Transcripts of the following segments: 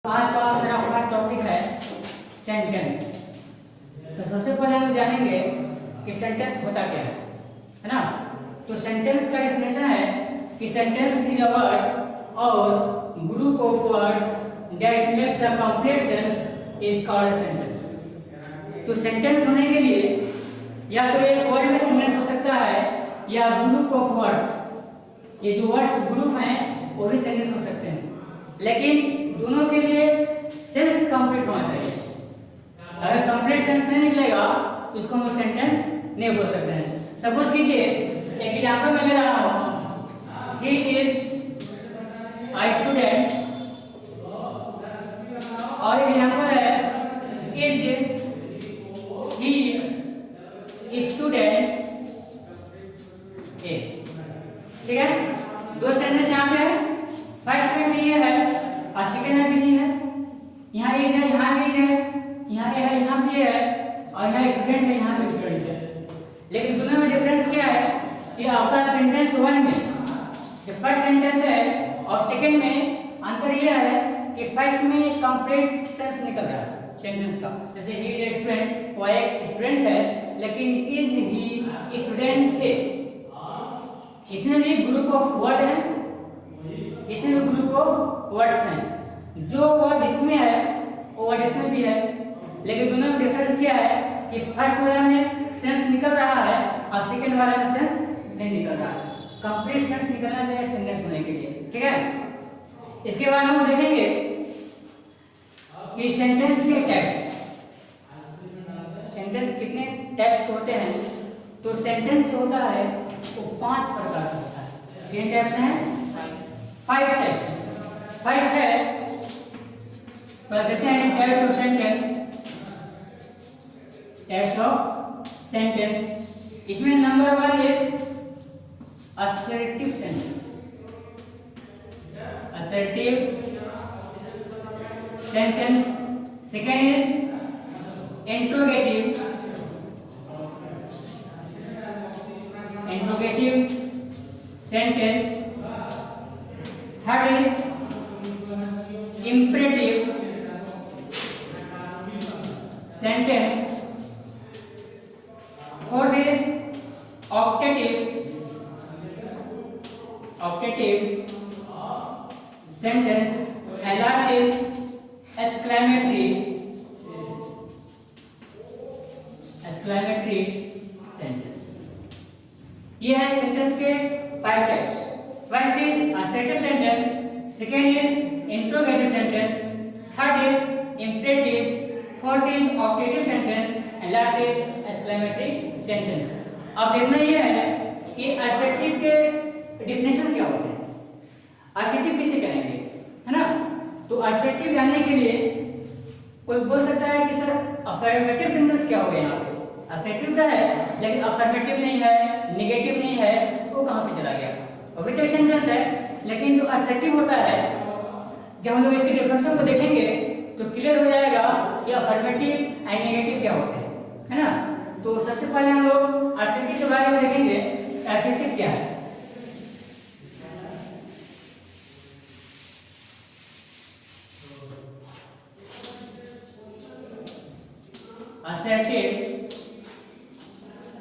आज का मेरा फर्स्ट टॉपिक है सेंटेंस। तो सबसे पहले हम जानेंगे कि सेंटेंस होता क्या है ना। तो सेंटेंस का डेफिनेशन है कि सेंटेंस इज अ वर्ड और group of words that makes a complete sense is called sentence. तो सेंटेंस होने के लिए या तो एक वर्ड में सेंटेंस हो सकता है या ग्रुप ऑफ वर्ड्स, ये जो वर्ड्स ग्रुप हैं वो भी सेंटेंस हो सकते हैं, लेकिन दोनों के लिए सेंस कंप्लीट होना चाहिए। अगर कंप्लीट सेंस नहीं निकलेगा तो उसको हम सेंटेंस नहीं बोल सकते हैं। सपोज कीजिए एक एग्जांपल मैं ले रहा हूं, ही इज अ स्टूडेंट, और एग्जांपल है इज ही स्टूडेंट ए। ठीक है, दो सेंटेंस यहाँ पे है, फर्स्ट में भी ये है और सेकंड में भी ये है। यहाँ इज है, यहाँ इज है, यहाँ ए है, यहाँ भी है, और यहाँ स्टूडेंट है, यहाँ भी स्टूडेंट है। लेकिन दोनों में डिफरेंस क्या है कि आपका सेंटेंस वन में जो फर्स्ट सेंटेंस है और सेकंड में अंतर यह है कि फर्स्ट में कंप्लीट सेंस निकल रहा है सेंटेंस का। जैसे ही इज स्टूडेंट, वो एक स्टूडेंट है, लेकिन इज ही स्टूडेंट ए, इसमें भी ग्रुप ऑफ वर्ड है, इसमें भी ग्रुप ऑफ वर्ड्स हैं। जो वर्ड इसमें है वो वर्ड इसमें भी है, लेकिन दोनों में डिफरेंस क्या है कि फर्स्ट वाला में सेंस निकल रहा है और सेकंड वाला में सेंस नहीं निकल रहा है। कंप्लीट सेंस निकलना चाहिए सेंटेंस होने के लिए। ठीक है, इसके बाद हम देखेंगे कि सेंटेंस के टाइप्स, सेंटेंस कितने टाइप्स के होते हैं। तो सेंटेंस जो होता है वो 5 प्रकार का होता है। कितने टाइप्स हैं? 5 टाइप्स। फर्स्ट है, कहते हैं types of sentence, types of sentence. इसमें number 1 is assertive sentence, assertive sentence. Second is interrogative, interrogative sentence. Third is imperative sentence. Fourth is optative, optative sentence. And last is exclamatory, exclamatory sentence. ये है sentence के 5 types. First is assertive sentence, second is interrogative sentence, third is imperative, fourth is optative sentence, and last is exclamatory sentence. अब देखना यह है कि assertive के definition क्या होते हैं, assertive किसे कहेंगे, है ना। तो assertive जानने के लिए कोई बोल सकता है कि सर affirmative sentence क्या हो गया यहाँ पे। assertive तो है लेकिन affirmative नहीं है, negative नहीं है, वो कहाँ पे चला गया। ऑब्जेक्टिव सेंटेंस है, लेकिन जो असर्टिव होता है, जब हम लोग इसके डिफरेंस को देखेंगे तो क्लियर हो जाएगा कि अफर्मेटिव एंड नेगेटिव क्या होते हैं, है ना। तो सबसे पहले हम लोग असर्टिव के बारे में देखेंगे। असर्टिव क्या है? असर्टिव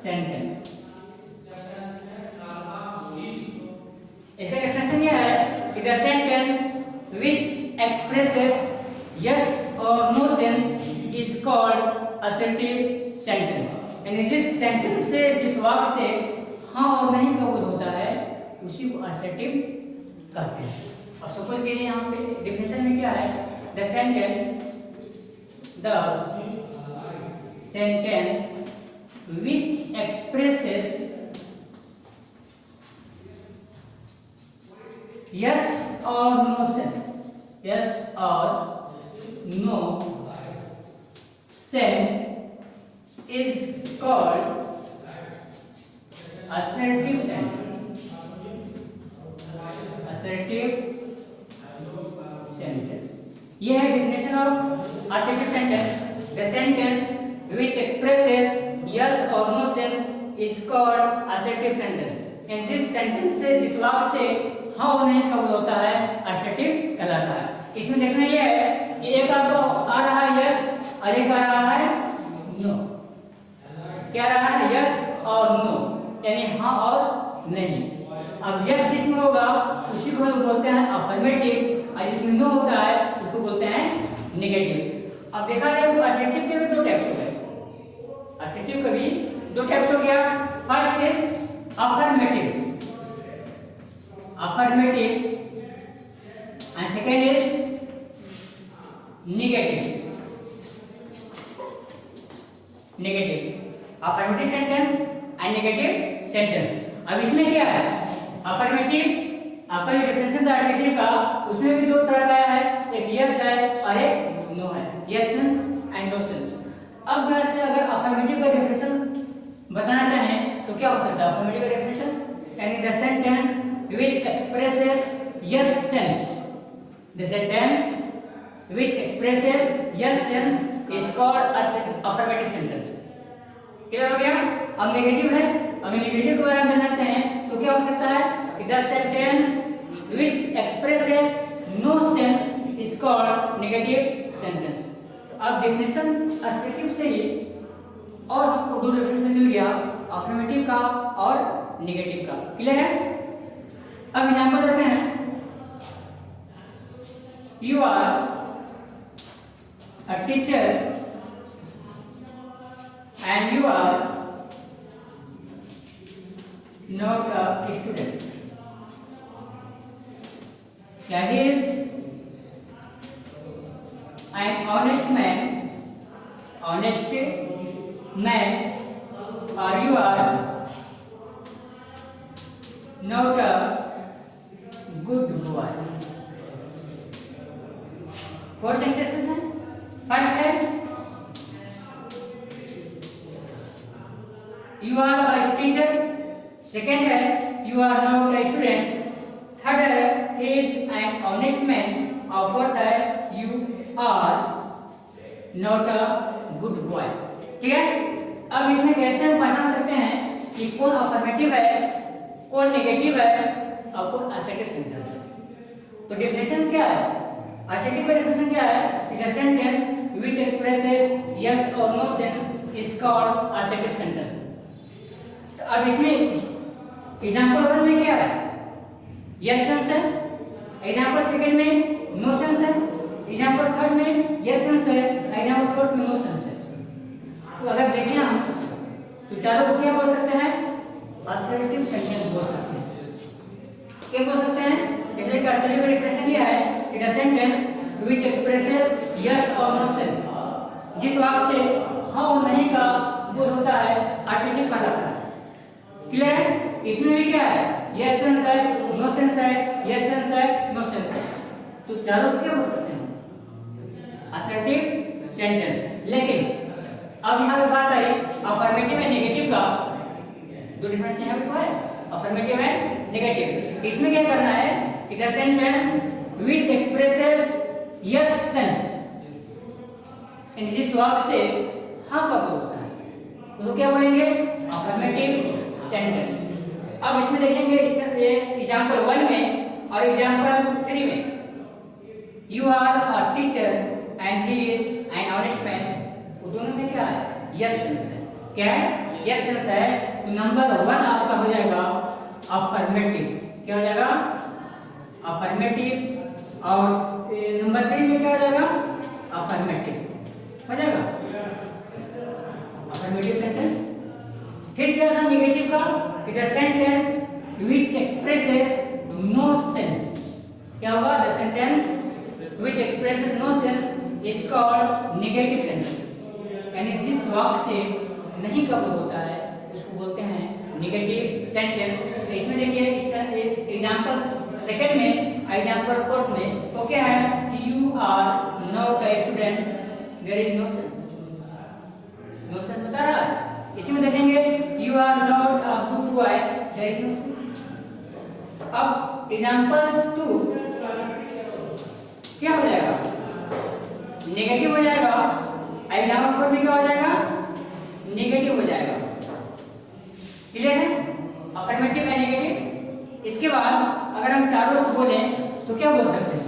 सेंटेंस, इसका डेफिनेशन यह है कि the sentence which expresses yes और no sense is called assertive sentence. यानी जिस सेंटेंस से, जिस वाक्य से हाँ और नहीं का बोध होता है उसी को असर्टिव कहते हैं। और सपोज कीजिए यहाँ पे डेफिनेशन में क्या है, the sentence which expresses yes or no sense, yes or no sense is called assertive sentence, assertive sentence. ये है definition of assertive sentence. The sentence which expresses yes or no sense is called assertive sentence. And जिस sentence से, जिस वाक्य से हाँ और नहीं का बोध होता है असर्टिव कहलाता है। इसमें देखना यह है अफर्मेटिव और जिसमें नो होता है उसको बोलते हैं नेगेटिव। अब देखा जाए तो असर्टिव के भी दो टाइप्स हो गए, असर्टिव के भी दो टाइप्स हो गया। First is affirmative, affirmative and second is negative, negative. Affirmative sentence and negative sentence. अब इसमें क्या है, अफर्मेटिव आपका जो डेफिनेशन था एडजेक्टिव का, उसमें भी दो तरह का है, एक यस है और एक नो है, yes sense and no sense. अब जैसे अगर अफर्मेटिव का डेफिनेशन बताना चाहें तो क्या हो सकता है अफर्मेटिव का डेफिनेशन, यानी the sentence which expresses yes sense, the sentence which expresses yes sense is called affirmative sentence. Clear हो गया। अब नेगेटिव है, अगर नेगेटिव के बारे में जानना चाहें तो क्या हो सकता है, the sentence which expresses no sense is called negative sentence. तो अब डेफिनेशन असर्टिव से ही और हमको दो डेफिनेशन मिल गया, अफर्मेटिव का और नेगेटिव का। क्लियर है। अब एग्जांपल देते हैं, you are a teacher and you are not a student. He is an honest man, honest man, or you are not a good boy. Four sentences हैं। First है you are a teacher, second है you are not a student, third है he is an honest man और fourth है you are not a good boy. ठीक है। अब इसमें कैसे हम पहचान सकते हैं कि कौन अफर्मेटिव है, कौन नेगेटिव है और कौन असर्टिव सेंटेंस है। तो डेफिनेशन क्या है, असर्टिव का डेफिनेशन क्या है, the sentence which expresses yes or no sense is called assertive sentence. तो अब इसमें एग्जांपल 1 में क्या है, yes sense है, एग्जांपल सेकंड में no sense है, एग्जांपल थर्ड में yes sense है, एग्जांपल फोर्थ में no sense है। तो अगर देखें हम तो चारों को क्या बोल सकते हैं, assertive sentence बोल सकते हैं। क्या बोल सकते हैं, जैसे कि assertive का डेफिनेशन क्या है, it is a sentence which expresses yes or no sense, जिस वाक्य से हाँ और नहीं का बोध होता है असर्टिव कहलाता है। क्लियर है। इसमें भी क्या है, yes सेंस है, no सेंस है, yes सेंस है, no सेंस है। तो चारों क्या बोल सकते हैं, असर्टिव सेंटेंस। लेकिन अब यहाँ पे बात आई अफर्मेटिव एंड नेगेटिव का, दो डिफरेंस यहाँ पे तो है, अफर्मेटिव एंड नेगेटिव। इसमें क्या करना है कि the sentence which expresses yes sense, जिस वाक्य से हाँ का बोध होता है उसको क्या बोलेंगे, अफर्मेटिव सेंटेंस। अब इसमें देखेंगे एग्जांपल 1 में और एग्जांपल 3 में, you are a teacher and he is an honest man, वो दोनों में क्या है, यस सेंस है। क्या है, यस सेंस है। तो नंबर 1 आपका हो जाएगा अफर्मेटिव। क्या हो जाएगा, अफर्मेटिव। और नंबर 3 में क्या हो जाएगा, अफर्मेटिव हो जाएगा, अफर्मेटिव सेंटेंस। फिर क्या था नेगेटिव का, the sentence which expresses no sense. क्या होगा, the sentence which expresses no sense is called negative sentence, यानी जिस वाक्य से नहीं का बोध होता है उसको बोलते हैं नेगेटिव सेंटेंस। इसमें देखिए एग्जांपल सेकंड में, एग्जांपल फोर्थ में तो क्या है, you are not a student, there is no sense, no sense बता रहा है। इसी में देखेंगे you are not a good boy, there is no sense. अब एग्जांपल 2 क्या हो जाएगा, नेगेटिव हो जाएगा, एग्जांपल 4 में क्या हो जाएगा, नेगेटिव हो जाएगा। क्लियर है, अफर्मेटिव एंड नेगेटिव। इसके बाद अगर हम चारों को बोले तो क्या बोल सकते हैं,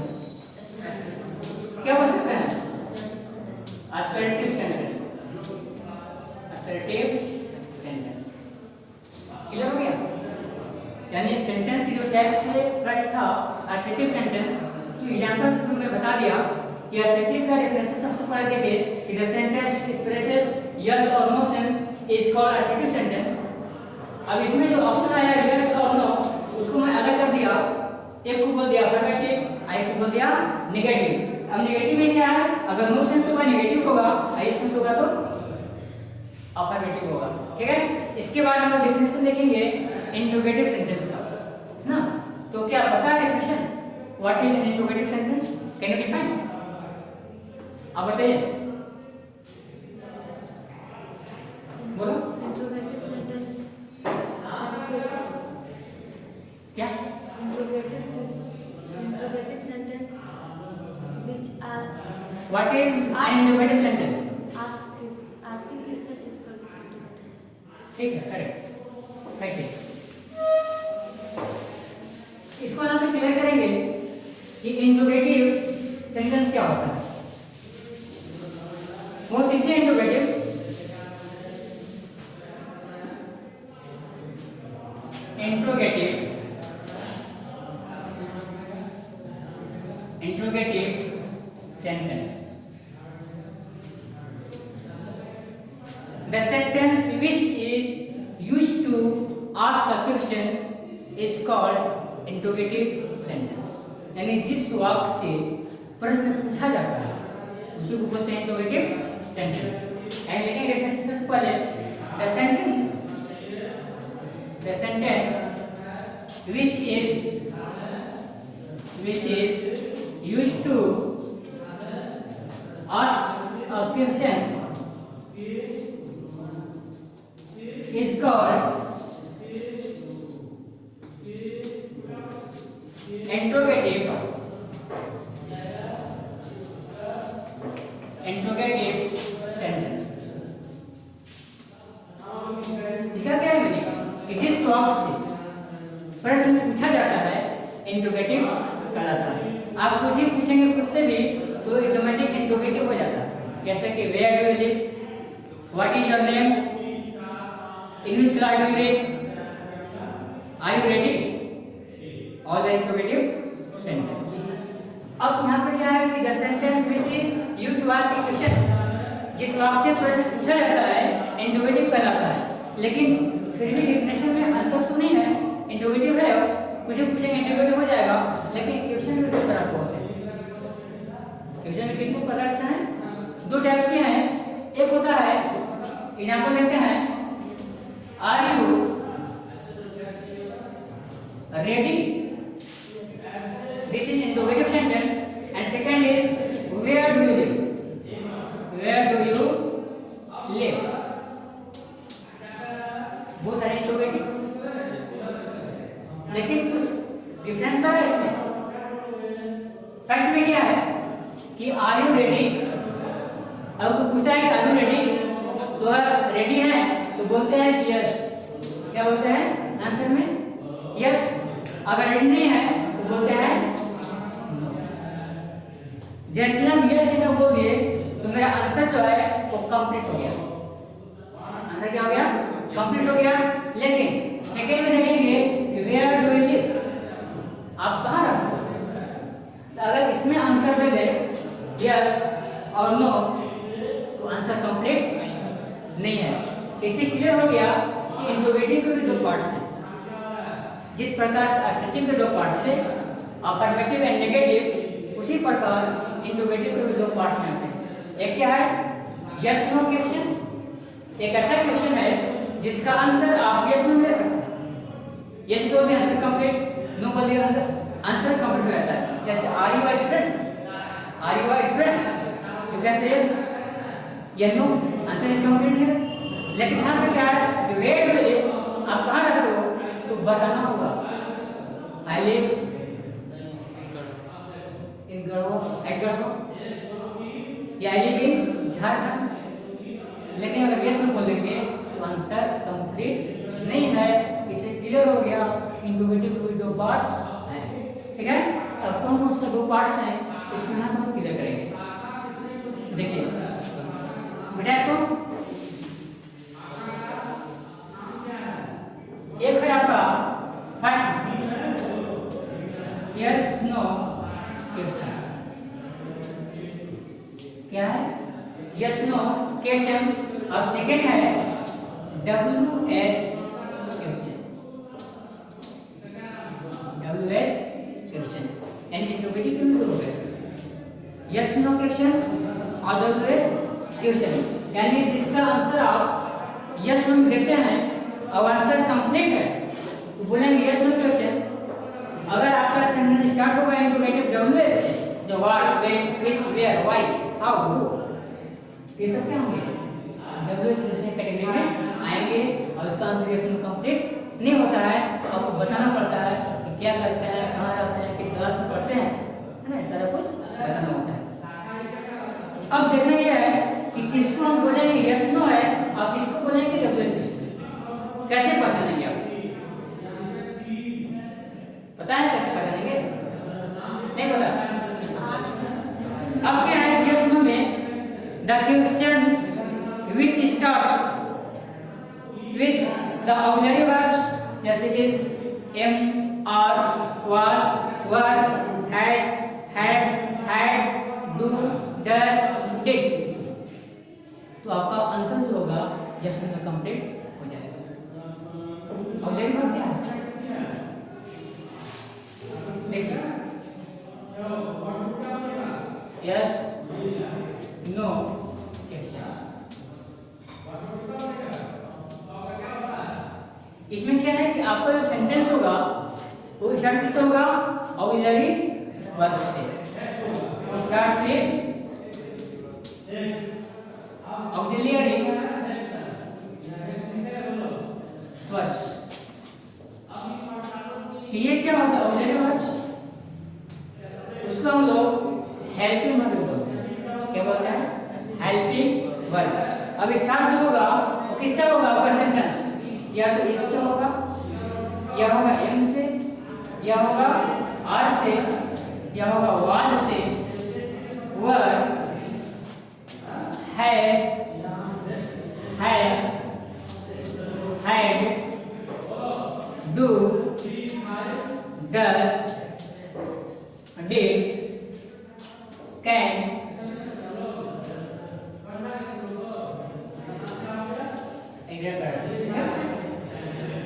क्या बोल सकते हैं, assertive sentence, assertive sentence. Clear हो गया। यानी सेंटेंस की जो टाइप से फर्स्ट था assertive sentence, तो एग्जांपल तो मैं बता दिया कि assertive का डेफिनेशन सबसे पहले देखिए कि the sentence expresses yes or no sense is called assertive sentence। अब इसमें जो ऑप्शन आया yes और no उसको मैं अलग कर दिया, एक को बोल दिया अफर्मेटिव, एक को बोल दिया नेगेटिव। अब नेगेटिव में क्या है, अगर नो सेंस होगा नेगेटिव होगा, आई सेंस होगा तो अफर्मेटिव होगा, ठीक है। इसके बाद हम लोग डेफिनेशन देखेंगे इंट्रोगेटिव सेंटेंस का ना। तो क्या पता है definition what is an interrogative sentence, can you define, आप बताइए, बोलो। इंट्रोगेटिव सेंटेंस क्वेश्चंस, क्या interrogative sentence which are what is an interrogative sentence, asking question is called interrogative sentence। ठीक है, करेक्ट, राइट है। इसको हम लोग क्लियर करेंगे कि इंट्रोगेटिव सेंटेंस क्या होता है। वो तीसरे interrogative sentence, the sentence which is used to ask a question is called interrogative sentence। यानी जिस वाक्य से प्रश्न पूछा जाता है उसी को बोलते हैं इंट्रोगेटिव सेंटेंस। एंड लिखेंगे डेफिनेशन से पहले the sentence which is used to ask a question is called interrogative sentence। इसका क्या है कि जिस वाक्य से प्रश्न पूछा जाता है इंट्रोगेटिव कहलाता है। आप कुछ ही पूछेंगे खुद से भी तो ऑटोमेटिक इंट्रोगेटिव हो जाता है। जैसे कि where do you live, what is your name, in which class do you read, are you ready, all the interrogative sentence. अब यहाँ पे क्या है कि the sentence which is used to ask a question, जिस वाक्य से प्रश्न पूछा जाता है इंट्रोगेटिव कहलाता है। लेकिन फिर भी डेफिनेशन में अंतर तो नहीं है, इंट्रोगेटिव है, कुछ पूछेंगे इंट्रोगेटिव हो जाएगा, लेकिन क्वेश्चन में दो तरह के होते हैं। क्वेश्चन में कितने प्रकार से हैं, दो टाइप्स के हैं। एक होता है, एग्जांपल देते हैं, are you ready, this is interrogative sentence. And second is where do you live, where do you live, both are interrogative. लेकिन कुछ डिफरेंस है इसमें। फर्स्ट में क्या है कि आर यू रेडी, अब उसको पूछता है कि आर यू रेडी, तो अगर रेडी है तो बोलते हैं यस, क्या बोलते हैं आंसर में यस। अगर रेडी नहीं है तो बोलते हैं नो। जैसे हम यस से बोल दिए तो मेरा आंसर जो है वो कंप्लीट हो गया। आंसर क्या हो गया, कंप्लीट हो गया। लेकिन सेकंड में देखेंगे कि वेयर डू यू लिव, आप कहाँ रहते हो। तो अगर इसमें आंसर दे दे यस और नो तो आंसर कंप्लीट नहीं है। इससे क्लियर हो गया कि इंट्रोगेटिव के भी दो पार्ट्स हैं। जिस प्रकार से असर्टिव के दो पार्ट्स हैं, अफर्मेटिव एंड नेगेटिव, उसी प्रकार इंट्रोगेटिव के भी दो पार्ट्स हैं। एक क्या है, यस नो क्वेश्चन, एक ऐसा क्वेश्चन है जिसका आंसर आप यस नो दे सकते हैं। यस बोल दिया आंसर कंप्लीट, नो बोल दिया आंसर कंप्लीट हो जाता है। जैसे are you a student, are you a student, you can say yes या नो, आंसर इनकम्प्लीट है। लेकिन यहाँ पे क्या है कि वेयर डू यू लिव, आप कहाँ रहते हो तो बताना होगा, I live in Garhwa, at Garhwa, या आई लिव इन झारखंड। लेकिन अगर यस में बोल देंगे तो आंसर कंप्लीट नहीं है। इससे क्लियर हो गया इंट्रोगेटिव के दो पार्ट्स हैं, ठीक है। अब कौन कौन से दो पार्ट्स हैं इसमें हम क्लियर करेंगे। देखिए बेटा, इसको एक है आपका फर्स्ट यस क्वेश्चन। क्या है? Yes no question. और सेकंड है WH क्वेश्चन। WH क्वेश्चन यानी इंट्रोगेटिव क्यों हो गया? यस नो क्वेश्चन और WH क्वेश्चन, यानी जिसका आंसर आप यस नो देते हैं और आंसर कंप्लीट है तो बोलेंगे यस नो क्वेश्चन। अगर आपका सेंटेंस स्टार्ट होगा इंट्रोगेटिव WH से, जो what, when, which, where, why, how, who, ये सब क्या होंगे? WH क्वेश्चन कैटेगरी में आएंगे और उसका आंसर यस नो कंप्लीट नहीं होता है, आपको बताना पड़ता है कि क्या करते हैं, कहाँ रहते हैं, किस क्लास में पढ़ते हैं, है ना, सारा कुछ बताना होता है। अब देखना यह है कि किसको हम बोलेंगे यस नो है और किसको बोलेंगे WH क्वेश्चन। कैसे पहचानेंगे आप? पता है कैसे पहचानेंगे? नहीं पता? अब क्या है यस नो में the questions which starts with the auxiliary verbs जैसे is, am, are, was, were, has, had, do, does, did, तो आपका आंसर जो होगा यस नो में कंप्लीट हो जाएगा। ऑक्सिलरी वर्ब क्या है? देखिए यस नो क्वेश्चन। इसमें क्या है कि आपका जो सेंटेंस होगा वो स्टार्ट किससे होगा? ऑक्सिलरी वर्ब से। Start with auxiliary verbs. ये क्या होता है ऑक्सिलरी वर्ब्स? उसको हम लोग हेल्पिंग वर्ब बोलते हैं। क्या बोलते हैं? Helping verb. अब स्टार्ट जो होगा वो किससे होगा? आपका सेंटेंस या तो इससे होगा, या होगा एम से, या होगा आर से, या होगा वाज से, were, has, had, do, does, did, can,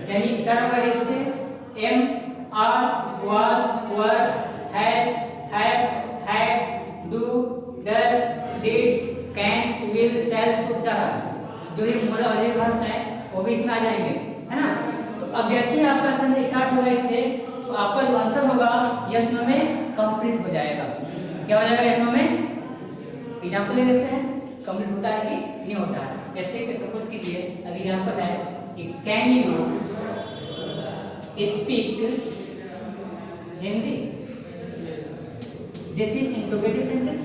यानी स्टार्ट होगा इससे am, are, were, had, do, does, did, can, will, self, shall, जो ये मोरल वर्ब्स हैं वो भी इसमें आ जाएंगे, है ना। तो अब जैसे ही आपका सेंटेंस स्टार्ट होगा इससे तो आपका जो आंसर होगा यस नो में कंप्लीट हो जाएगा। क्या हो जाएगा यस नो में? एग्जांपल ले लेते हैं, कंप्लीट होता है कि नहीं होता है। जैसे कि सपोज कीजिए एग्जांपल है कि can you speak Hindi? This is interrogative sentence.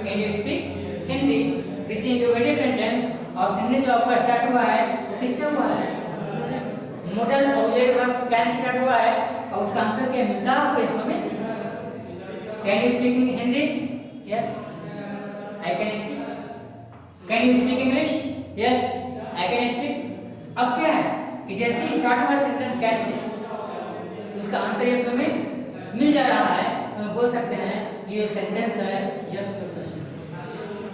Can you speak Hindi? This is interrogative sentence. और सेंटेंस जो आपका स्टार्ट हुआ है वो किससे हुआ है? Model auxiliary verb can say start हुआ है और उसका आंसर क्या मिलता है आपको इसमें में? Can you speak Hindi? Yes I can speak. Can you speak English? Yes I can speak. अब क्या है कि जैसे ही स्टार्ट हुआ सेंटेंस कैन से उसका आंसर यस में मिल जा रहा है तो हम बोल सकते हैं ये सेंटेंस है यस नो क्वेश्चन।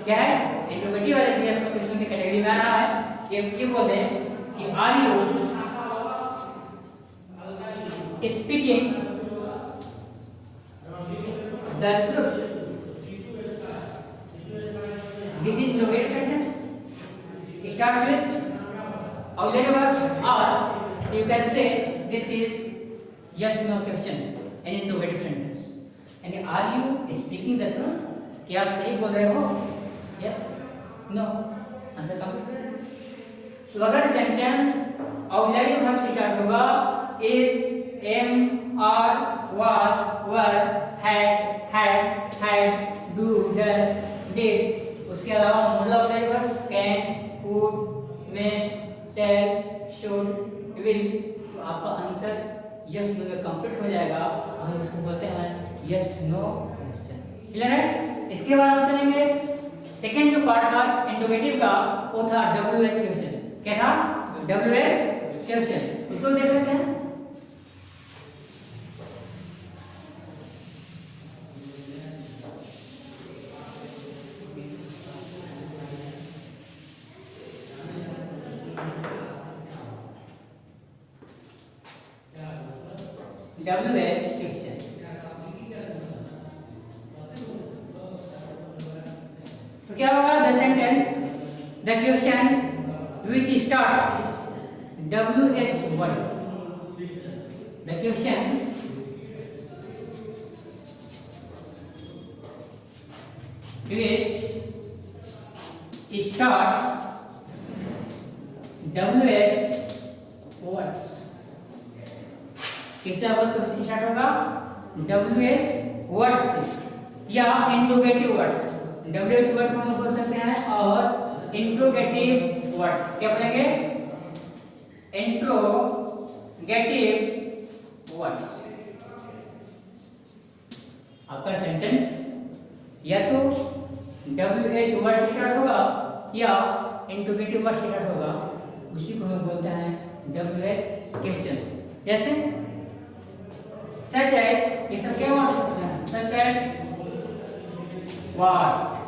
क्या है? इंट्रोगेटिव वाले यस नो क्वेश्चन की कैटेगरी में आ रहा है। ये बोलते हैं कि are you speaking the truth? This is interrogative sentence. Starts with auxiliary verbs or you can say this is yes no question, an interrogative sentence. And are you speaking the truth? क्या आप सही बोल रहे हो? Yes, no. Answer complete. तो अगर sentence auxiliary verb से start होगा is, am, are, was, were, had, do, does, did, उसके अलावा modal auxiliary verbs can, could, may, shall, should, will, तो आपका आंसर यस नो में कंप्लीट हो जाएगा। हम उसको बोलते हैं यस नो क्वेश्चन। क्लियर है? इसके बाद हम चलेंगे सेकंड जो पार्ट था इंट्रोगेटिव का वो था WH क्वेश्चन। क्या था? WH question. उसको देख लेते हैं। WH question. तो क्या होगा? The sentence, the question which starts WH word, the question which starts WH words, किससे क्वेश्चन स्टार्ट होगा? WH वर्ड्स से या इंट्रोगेटिव वर्ड्स। WH वर्ड को हम बोल सकते हैं और इंट्रोगेटिव वर्ड्स। क्या बोलेंगे? Interrogative words. आपका सेंटेंस या तो WH वर्ड से स्टार्ट होगा या इंट्रोगेटिव वर्ड से स्टार्ट होगा, उसी को हम बोलते हैं WH क्वेश्चंस। जैसे सच है, ये सब क्या वर्ड होते हैं? सच है what,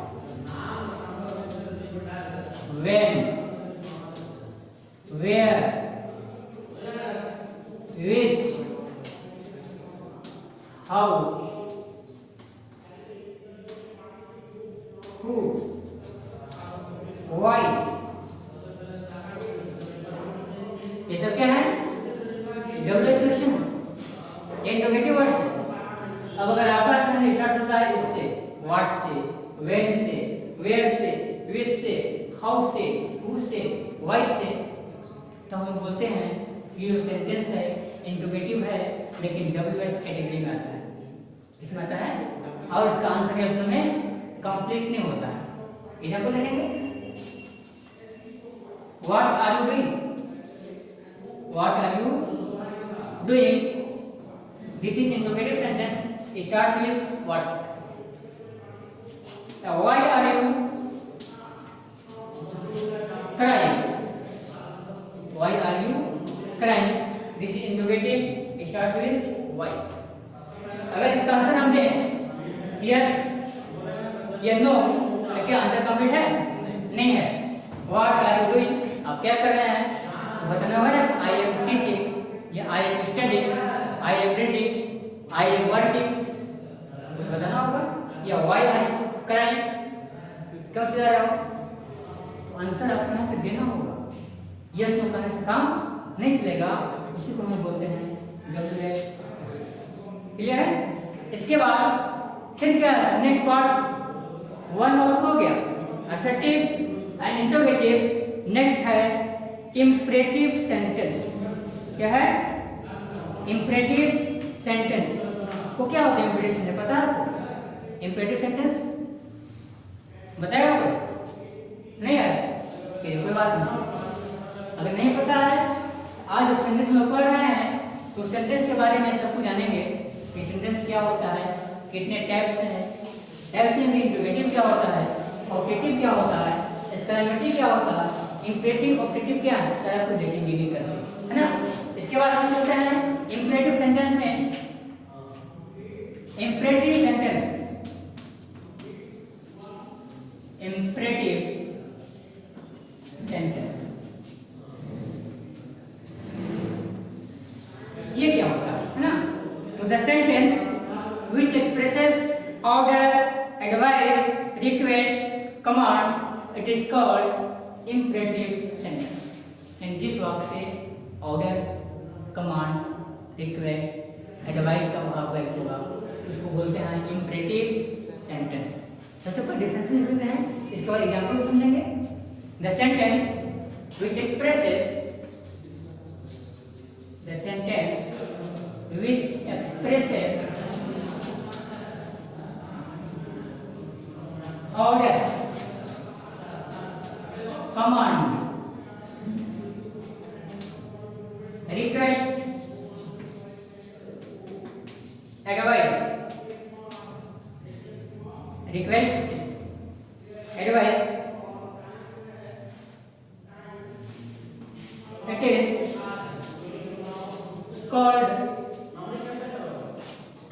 when, where, which, how, who, why, ये सब क्या है? WH क्वेश्चन, ये इंट्रोगेटिव वर्ड्स। अब अगर आपका सेंटेंस स्टार्ट होता है इससे, व्हाट से, व्हेन से, वेयर से, विच से, हाउ से, हु से, व्हाई से, तो हम लोग बोलते हैं कि ये सेंटेंस है इंट्रोगेटिव है लेकिन WH कैटेगरी में आता है। इसमें आता है और इसका आंसर है उसमें कंप्लीट नहीं होता है। एग्जांपल देखेंगे, what are you doing, what are you doing, this is interrogative sentence, starts with what. Why are you crying? Why are you crying? This is interrogative, starts with why. अगर इसका answer हम दें yes या no, तो क्या answer complete है? नहीं है। What are you doing? आप क्या कर रहे हैं? बताना होगा ना, I am teaching या I am studying, I am reading, I am working, कुछ बताना होगा। या why are you crying, क्यों चिल्ला रहे हो? आंसर आपको यहाँ पे देना होगा। यस नो करने से काम नहीं चलेगा, उसी को हम बोलते हैं WH। क्लियर है? इसके बाद फिर क्या है? नेक्स्ट पार्ट वन आउट हो गया, असर्टिव एंड इंट्रोगेटिव। नेक्स्ट है इंपरेटिव सेंटेंस। क्या है? Imperative sentence. वो क्या होता है इंपरेटिव सेंटेंस? पता है आपको इंपरेटिव सेंटेंस? बताएगा कोई? नहीं है? कोई बात नहीं। अगर नहीं पता है, आज जो सेंटेंस में पढ़ रहे हैं तो सेंटेंस के बारे में सब कुछ जानेंगे कि सेंटेंस क्या होता है, कितने टाइप्स हैं, टाइप्स में इंट्रोगेटिव क्या होता है, ऑब्जेक्टिव क्या होता है, एक्सक्लेमेटरी क्या होता है, इंपरेटिव ऑब्जेक्टिव क्या है, सारा कुछ देखेंगे नहीं करते, है ना। इसके बाद हम चलते हैं इंपरेटिव सेंटेंस में। इंपरेटिव सेंटेंस, imperative sentence, ये क्या होता है ना? तो the sentence which expresses order, advice, request, command, it is called imperative sentence। and जिस वाक्य से order, command, request, advice का भाव व्यक्त होगा उसको बोलते हैं imperative sentence। सबसे पहले डिफरेंस लिखते हैं, इसके बाद एग्जांपल समझेंगे। The sentence which expresses, the sentence which expresses order, command, request, advice, request, advice, it is called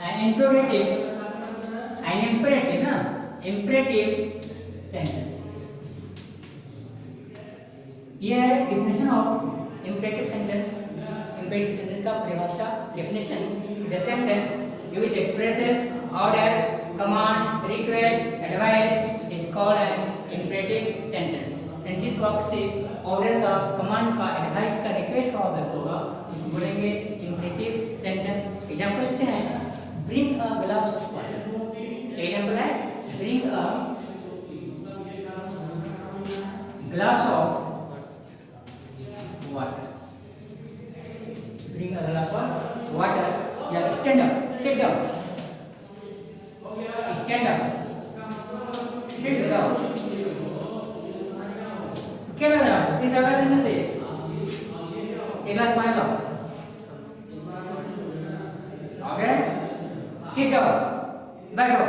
an interrogative, an imperative, ना, imperative sentence। यह है definition of imperative sentence। imperative sentence का परिभाषा definition. The sentence which expresses order, command, request, advice is called an imperative sentence. and जिस वाक्य से order का, command का, एडवाइस का, रिक्वेस्ट का ऑब्जेक्ट होगा उसको बोलेंगे imperative sentence. एग्जांपल लेते हैं, bring a glass of water. Example है bring a glass of water. Bring a glass of water. या stand up, sit down. Stand up, sit down. क्या लग रहा है? किस तरह से से एक गिलास पानी लो. ओके, sit down, बैठो,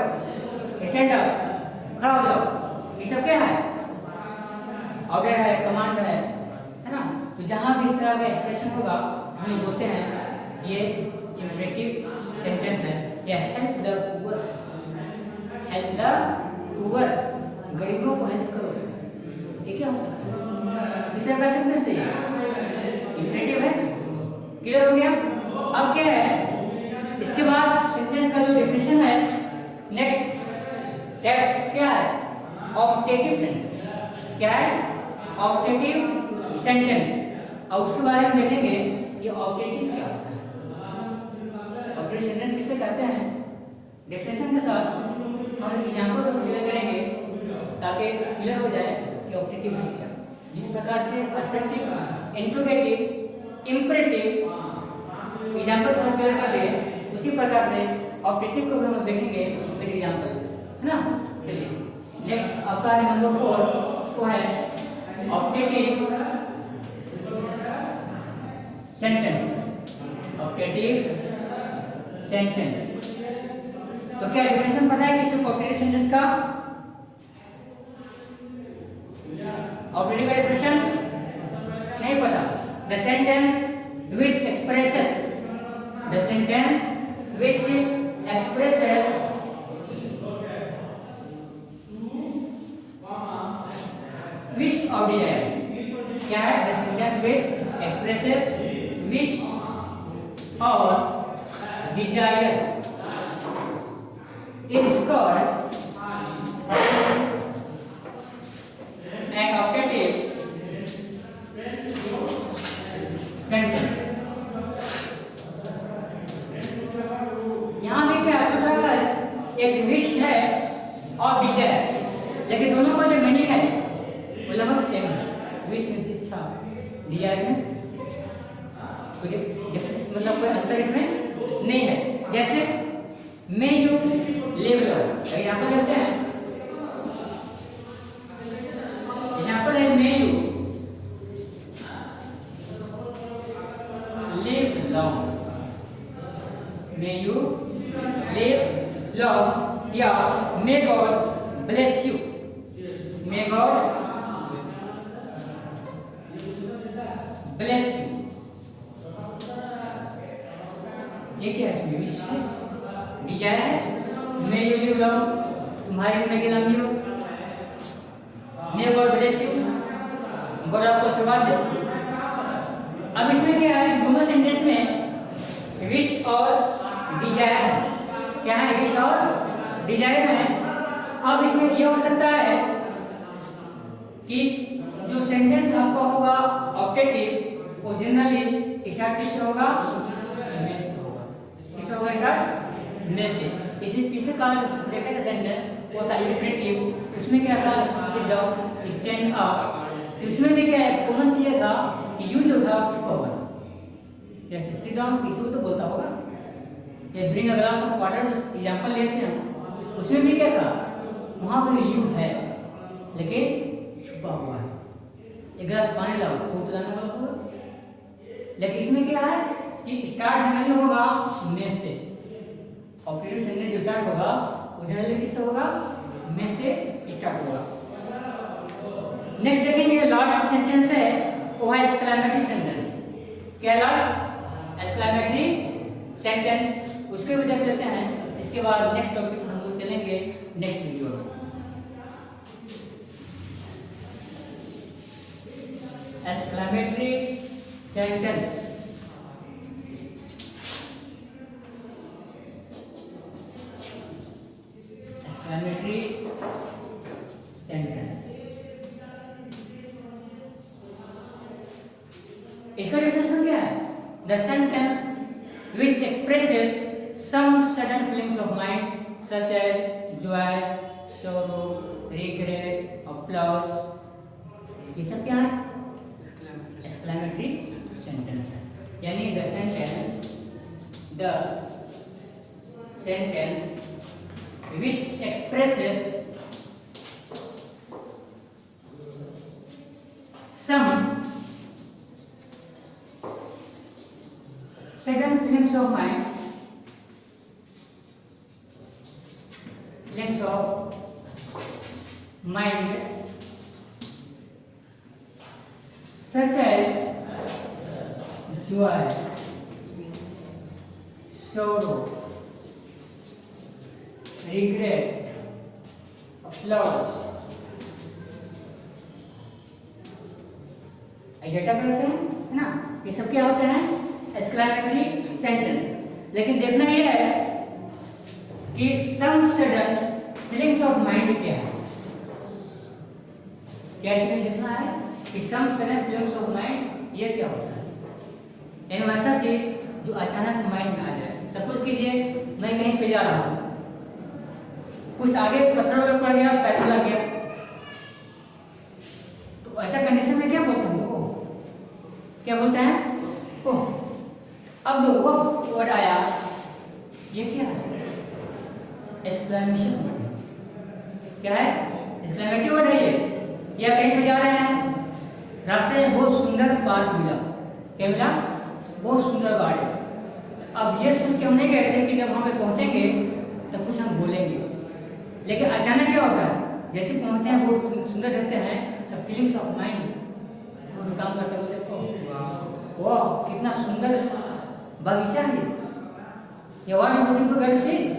stand up, खड़ा हो जाओ. ये सब क्या है? ऑर्डर है, कमांड है ना? तो जहाँ भी इस तरह का एक्सप्रेशन होगा हम बोलते हैं ये imperative सेंटेंस है. या help the poor, help the poor, गरीबों को हेल्प करो. ये क्या हो सकता है? इस तरह का सेंटेंस है, imperative है. क्लियर हो गया? अब क्या है, इसके बाद सेंटेंस का जो डेफिनेशन है, नेक्स्ट टेक्स्ट क्या है? Optative sentence. क्या है? Optative sentence. और उसके बारे में देखेंगे ये ऑप्टेटिव क्या होता है. ऑप्टेटिव सेंटेंस किसे कहते हैं? डेफिनेशन के साथ हम एग्जांपल को क्लियर करेंगे ताकि क्लियर हो जाए कि ऑप्टेटिव है क्या. जिस प्रकार से असर्टिव, इंट्रोगेटिव, इंपरेटिव एग्जांपल को क्लियर कर लिए, उसी प्रकार से ऑप्टेटिव को भी हम देखेंगे विद एग्जांपल, है ना. चलिए नेक्स्ट आपका है नंबर 4 वो है ऑप्टेटिव सेंटेंस. Optative sentence. तो क्या डेफिनेशन पता है किसी ऑप्टेटिव सेंटेंस का? ऑप्टेटिव का डेफिनेशन नहीं पता. The sentence which expresses, the sentence which expresses wish और डिजायर. क्या है? The sentence which expresses wish और Dzire is called an optative sentence. यहाँ पे क्या है? एक विश है और डिजायर, लेकिन दोनों का जो मीनिंग है वो लगभग सेम है. विश मीन्स इच्छा, डिजायर मीन्स मतलब कोई अंतर इसमें नहीं है. जैसे may you live long, example लेते हैं. एग्जांपल है may you live long, may you live long. या may God bless you, may God bless you. ये क्या है? इसमें विश है, डिजायर है. मे यू लिव लॉन्ग, तुम्हारी जिंदगी लंबी हो. मे गॉड ब्लेस यू, गॉड आपको आशीर्वाद दे. अब इसमें क्या है? दोनों सेंटेंस में विश और डिजायर है. क्या है? विश और डिजायर है. अब इसमें यह हो सकता है कि जो सेंटेंस आपका होगा ऑप्टेटिव वो जनरली स्टार्ट किससे होगा? मे से होगा. किससे होगा स्टार्ट? मे से. इसी पीछे का देखे थे सेंटेंस वो था imperative, उसमें क्या था? sit down, stand up. तो उसमें भी क्या है? कॉमन चीज था कि यूज जो था छुपा हुआ. जैसे sit down किसी को तो बोलता होगा, या bring a glass of water जो एग्जांपल लेते हैं उसमें भी क्या था? वहाँ पर यू है लेकिन छुपा हुआ है. एक गिलास पानी लाओ, वो तो लाने वाला होगा. लेकिन इसमें क्या है कि स्टार्ट जनरली होगा मे से. ऑप्टेटिव सेंटेंस जो स्टार्ट होगा वो जनरली किससे होगा? मे से स्टार्ट होगा. नेक्स्ट देखेंगे लास्ट सेंटेंस है वो है एक्सक्लेमेटरी सेंटेंस. क्या लास्ट? Exclamatory sentence. उसके भी देख लेते हैं. इसके बाद नेक्स्ट टॉपिक हम लोग चलेंगे नेक्स्ट वीडियो में. Exclamatory sentence exclamatory sentence. इसका डेफिनेशन क्या है? The sentence which expresses some sudden feelings of mind such as joy, sorrow, regret, applause, ये सब क्या है? एक्सक्लेमेटरी सेंटेंस है। यानी the sentence which expresses some sudden feelings of mind, such as joy, sorrow, regret, applause, ऐसा करते हैं, है ना? ये सब क्या होते हैं? Exclamatory sentence. लेकिन देखना यह है कि some sudden feelings of mind क्या है। क्या इसमें देखना है कि some sudden feelings of mind ये क्या होता है। यानी वैसा चीज जो अचानक माइंड में आ जाए। सपोज कीजिए मैं कहीं पे जा रहा हूँ, कुछ आगे पत्थर वगैरह पड़ गया, पैर लग गया, तो ऐसा कंडीशन में क्या बोलते हैं? क्या बोलते हैं? ओह, अब वो वर्ड आया, ये क्या है? Exclamation word. क्या है? एक्सक्लेमेटिव वर्ड है ये। या कहीं पे जा रहे हैं, रास्ते में बहुत सुंदर पार्क मिला। क्या मिला? बहुत सुंदर गार्डन। अब ये सोच के हम नहीं गए थे कि जब वहां पे पहुंचेंगे तब कुछ हम बोलेंगे, लेकिन अचानक क्या होता है, जैसे पहुंचते हैं बहुत सुंदर देखते हैं, सब फीलिंग्स ऑफ माइंड काम करते हुए देखो, वाह कितना सुंदर बगीचा है ये। What beautiful girl she is.